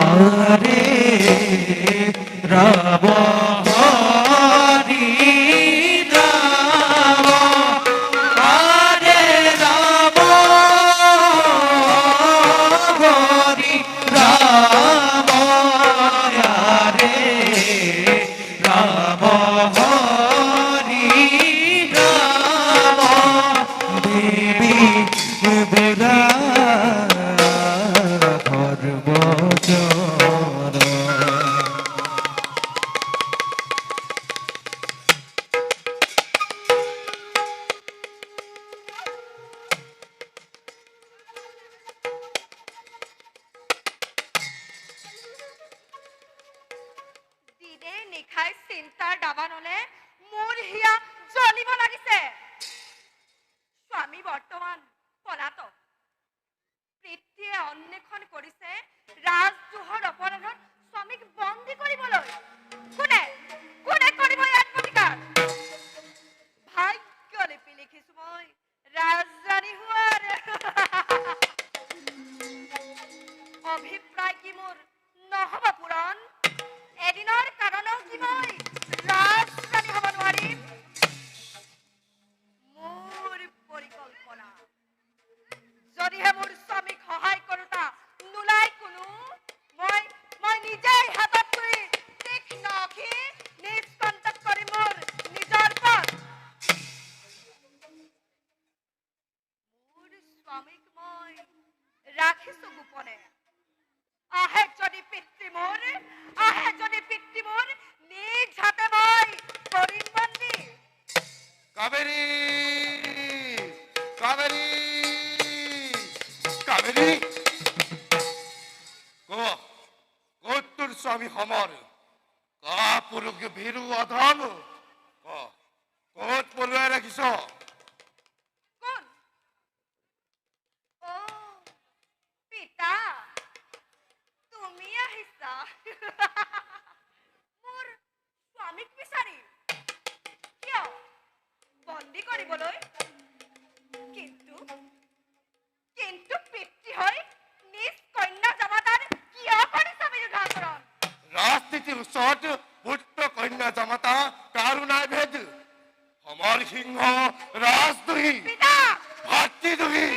আৰে ৰাম হৰি ৰাম আৰে ৰাম হৰি ৰাম আৰে ৰাম হৰি ৰাম দেবী বুড়া নিশাই চিন্তাৰ দাবানলে মোৰ হিয়া জ্বলিব লাগিছে। স্বামী বৰ্তমান পলাতক। পিতৃয়ে অন্বেষণ কৰিছে ৰাজদ্ৰোহৰ অপৰাধত স্বামীক বন্দী কৰিবলৈ। কোনে কোনে কৰিব ইয়াত প্ৰতিকাৰ? ভাগ্য লিপি লিখিছো মই ৰাজৰাণী হোৱাৰ। অভিপ্ৰায় কি মোৰ নহ'ব পূৰণ? এদিনৰ কাৰণেও কি মই ৰাজৰাণী হ'ব নোৱাৰিম? মোৰ পৰিকল্পনা যদিহে মোৰ স্বামীক সহায় কৰোতা নোলাই কোনো, মই নিজেই হাতত কৰি তীক্ষ্ণ আখি নিষ্কণ্টক কৰি মোৰ নিজৰ পথ। মোৰ স্বামীক মই ৰাখিছো গোপনে। আহে যদি পিতৃ মোৰ নিজ হাতে মই কৰিম বন্দী। কাবেৰী কাবেৰী কাবেৰী ক'ত তোৰ স্বামী সমৰ? কাপুৰুষ ভীৰু অধম ক'ত পলুৱাই ৰাখিছ? কোন? অ পিতা, তুমি আহিছা মোৰ স্বামীক বিচাৰি। কিয় বন্দী কৰিবলৈ? কিন্তু পিতৃ হৈ নিজ কন্যা জামাতাৰ কিয় কৰিছা বিৰুদ্ধাচৰণ? ৰাজনীতিৰ ওচৰত পুত্ৰ কন্যা জামাতা কাৰো নাই ভেদ। সমৰ সিংহ ৰাজদ্ৰোহী ভাতৃদ্ৰোহী।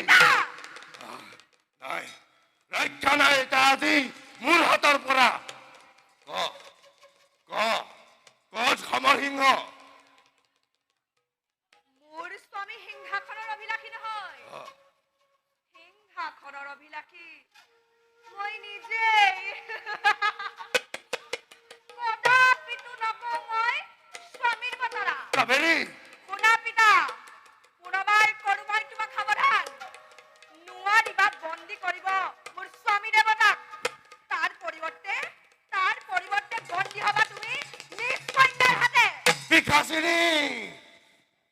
নাই ৰক্ষা নাই এটা আজি মোৰ হাতৰ পৰা। ক'ত সমৰ সিংহ? মোৰ স্বামী সিংহাসনৰ অভিলাষী নহয়। সিংহাসনৰ অভিলাষী মই নিজেই। কদাপিতো নকওঁ মই স্বামীৰ বতৰা। কাবেৰী শুনা পিতা, পুনৰবাৰ কৰো মই তোমাক সাৱধান। নোৱাৰিবা বন্দী কৰিব মোৰ স্বামী দেৱতাক। তাৰ পৰিৱৰ্তে বন্দী হবা তুমি নিজ কন্যাৰ হাতে। পিশাচিনী,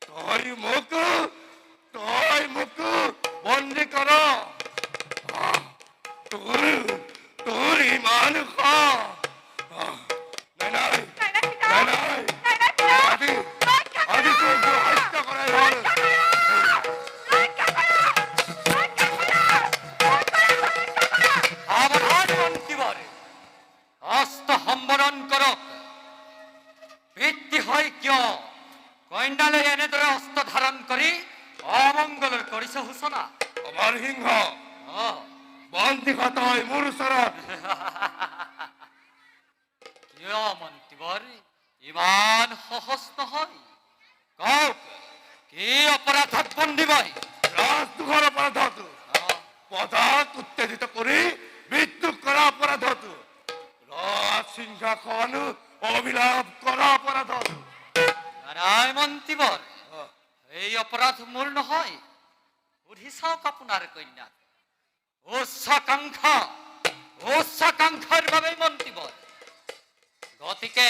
তই মোক বন্দী কৰ? তোৰ ইমান আজি তোৰ হত্যা কৰাই হ'ল। সাৱধান মন্ত্ৰীবৰে, অস্ত্ৰ সম্বৰণ কৰক। পিতৃ হয় কিয় কন্যালৈ এনেদৰে অস্ত্ৰ ধাৰণ কৰি অমংগলৰ কৰিছ সূচনা? সমৰ সিংহ বন্দী তই মোৰ ওচৰত। কিয় মন্ত্ৰীবৰ ইমান সহজ নহয়? কওক, কি অপৰাধত বন্দী মই? ৰাজদ্ৰোহৰ অপৰাধত, পদক উত্তেজিত কৰি মৃত্যু কৰা অপৰাধত, ৰাজ সিংহাসন অভিলাপ কৰা অপৰাধত। নাই মন্ত্ৰীবৰ, এই অপৰাধ মোৰ নহয়। সুধি চাওক আপোনাৰ কন্যাক। উচ্চাকাংক্ষাৰ বাবে মন্ত্ৰীবৰ। গতিকে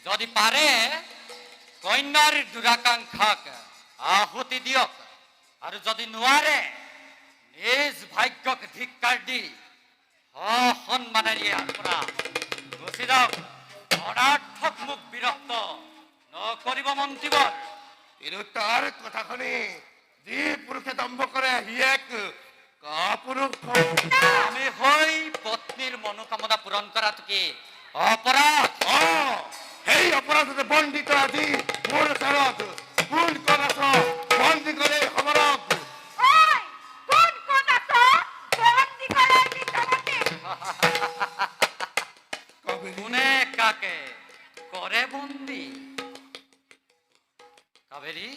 যদি পাৰে কন্যাৰ দুৰাকাংক্ষাক আহুতি দিয়ক, আৰু যদি নোৱাৰে নিজ ভাগ্যক ধিক্কাৰ দি সন্মানেৰে ইয়াৰ পৰা গুচি যাওক। অনাৰ্থক মোক বিৰক্ত নকৰিব মন্ত্ৰীবৰ। কিন্তু তাৰ কথা শুনি যি পুৰুষে দম্ভ কৰে সি এক কাপুৰুষ। আমি হৈ পত্নীৰ মনোকামনা পূৰণ কৰাটো কি অপৰাধ? সেই অপৰাধতে বন্দী কৰা দি মোৰ ওচৰত কোন কোন আছ বন্দী কৰে সমৰক। ওই কোন কোন আছো বন্দি করে নিত্যবন্দি। কোনে কাকে করে বন্দি? কাবেরী,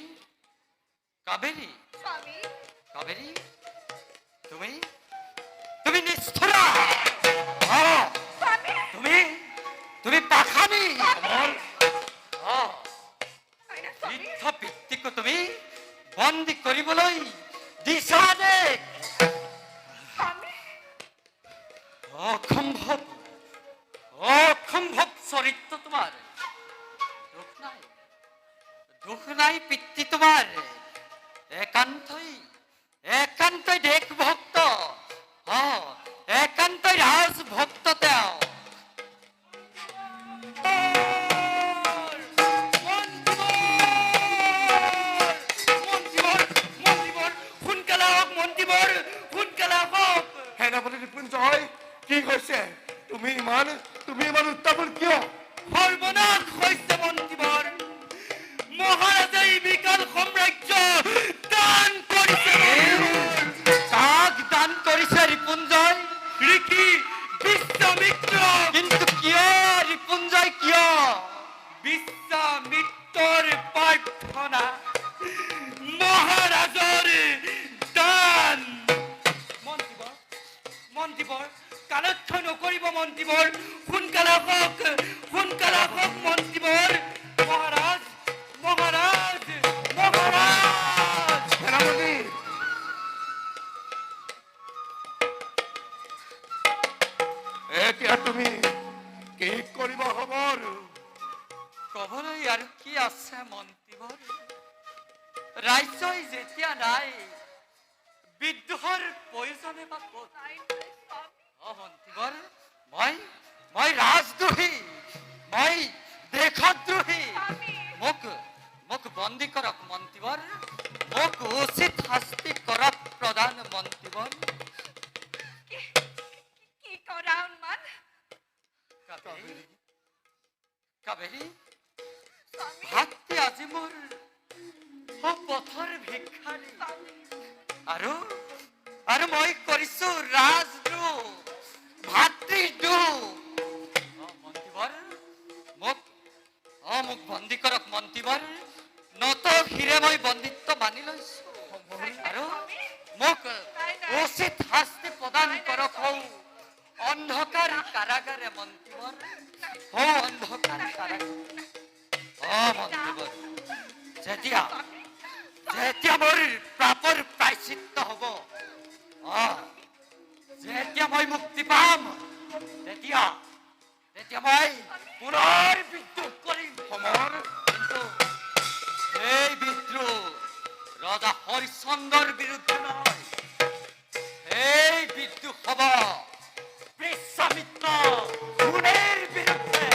কাবেরী, স্বামী কাবেরী, তুমি তুমি নিষ্ঠুরা, স্বামী তুমি তুমি পাখানি। তাই না স্বামী? বৃদ্ধ পিতৃক তুমি বন্দী কৰিবলৈ দিছা দেখ। স্বামী অসম্ভৱ, অসম্ভৱ চৰিত্ৰ তোমাৰ। দুখ নাই, দুখ নাই পিতৃ তোমাৰ। একান্তই একান্তই দেশ ভক্ত, একান্তই ৰাজ ভক্ত তেওঁ। সেনাপতি নিপুঞ্জয় কি কৈছে? তুমি ইমান উত্তাপন কিয়? সৰ্বনাশ হৈছে মন্ত্ৰীবৰ। মহাৰাজে এই বিকাল সাম্ৰাজ্য দান কৰিছে। কাক দান কৰিছে ৰিপুঞ্জয়? ঋষি বিশ্বামিত্ৰ। কিন্তু কিয় ৰিপুঞ্জয়, কিয়? বিশ্বামিত্ৰৰ প্ৰাৰ্থনা, মহাৰাজৰ দান। মন্ত্ৰীবৰ, মন্ত্ৰীবৰ কালক্ষ নকৰিব মন্ত্ৰীবৰ। সোনকালে হওক, সোনকালে হওক মন্ত্ৰীবৰ। মহাৰাজ, মহাৰাজ, মহাৰাজ। সেনাপতি এতিয়া তুমি কি কৰিব খবৰ? কবলৈ আৰু কি আছে মন্ত্ৰীবৰ? ৰাজ্যই যেতিয়া নাই, বিদ্ৰোহৰ প্ৰয়োজনে বা ক'ত? তাই নাই স্বামী। মন্ত্ৰীবৰ, মই ৰাজদ্ৰোহী, মই দেশদ্ৰোহী। স্বামী মোক মোক বন্দী কৰক মন্ত্ৰীবৰ। মোক উচিত শাস্তি কৰক প্ৰধান মন্ত্ৰীবৰ। কি কৰা উন্মাদ কাবেৰী, কাবেৰী, স্বামী ভাতৃ আজি মোৰ পথৰ ভিক্ষাৰী। আৰু আৰু মই কৰিছো ৰাজদ্ৰোহ, ভাতৃদ্ৰোহ। মন্ত্ৰীবৰ, মোক মোক বন্দী কৰক মন্ত্ৰীবৰ। নত শিৰে মই বন্দীত্ব মানি লৈছো। আৰু মোক উচিত শাস্তি প্ৰদান কৰক। হৌ অন্ধকাৰ কাৰাগাৰে মন্ত্ৰীবৰ, হৌ অন্ধকাৰ কাৰাগাৰ। মন্ত্ৰীবৰ, যেতিয়া যেতিয়া মোৰ পাপৰ প্ৰায়চিত্ত হ'ব, যেতিয়া মই মুক্তি পাম, তেতিয়া তেতিয়া মই পুনৰ বিদ্ৰোহ কৰিম। সমৰ কিন্তু এই বিদ্ৰোহ ৰজা হৰিশ্চন্দ্ৰৰ বিৰুদ্ধে নহয়। এই বিদ্ৰোহ হ'ব বিশ্বামিত্ৰ গুণেৰ বিৰুদ্ধে।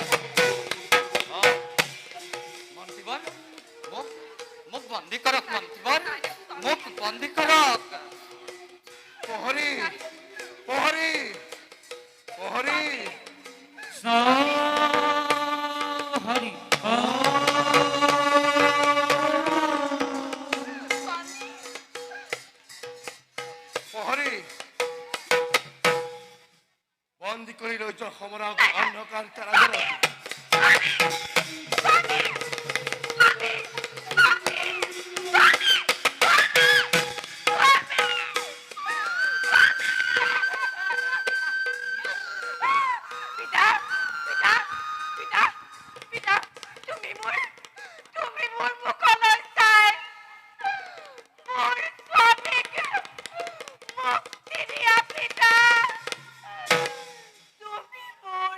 মন্ত্ৰীবৰ, মোক বন্দী কৰক মন্ত্ৰীবৰ, মোক বন্দী কৰক। প্ৰহৰী প্ৰহৰী প্ৰহৰী হৰি প্ৰহৰী বন্দী কৰি লৈ যোৱা সমৰক অন্ধকাৰ কাৰাগাৰত। পিতা পিতা পিতা পিতা তুমি মোৰ মুখলৈ চাই মোৰ স্বামীক মুক্তি দিয়া পিতা। তুমি মোৰ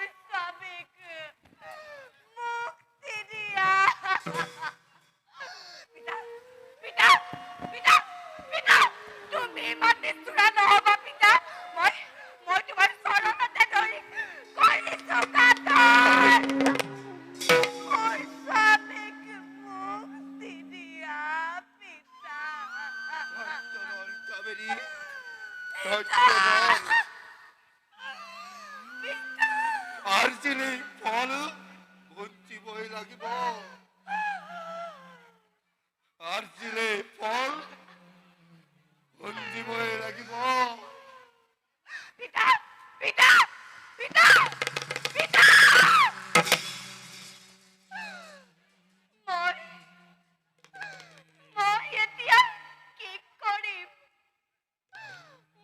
হচ্ছে বল আর্জিলে ফল ঘঞ্চিবই লাগিব আর্জিলে ফল ঘঞ্চিবই লাগিব পিতা পিতা পিতা পিতা মই মই এতিয়া কি কৰিম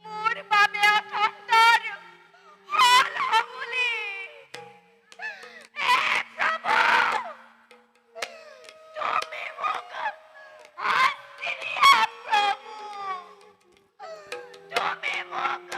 মোৰ বাবে অসন্তৰ হল হবুলি হে প্ৰভু তুমি মোক শাস্তি দিয়া প্ৰভু তুমি মোক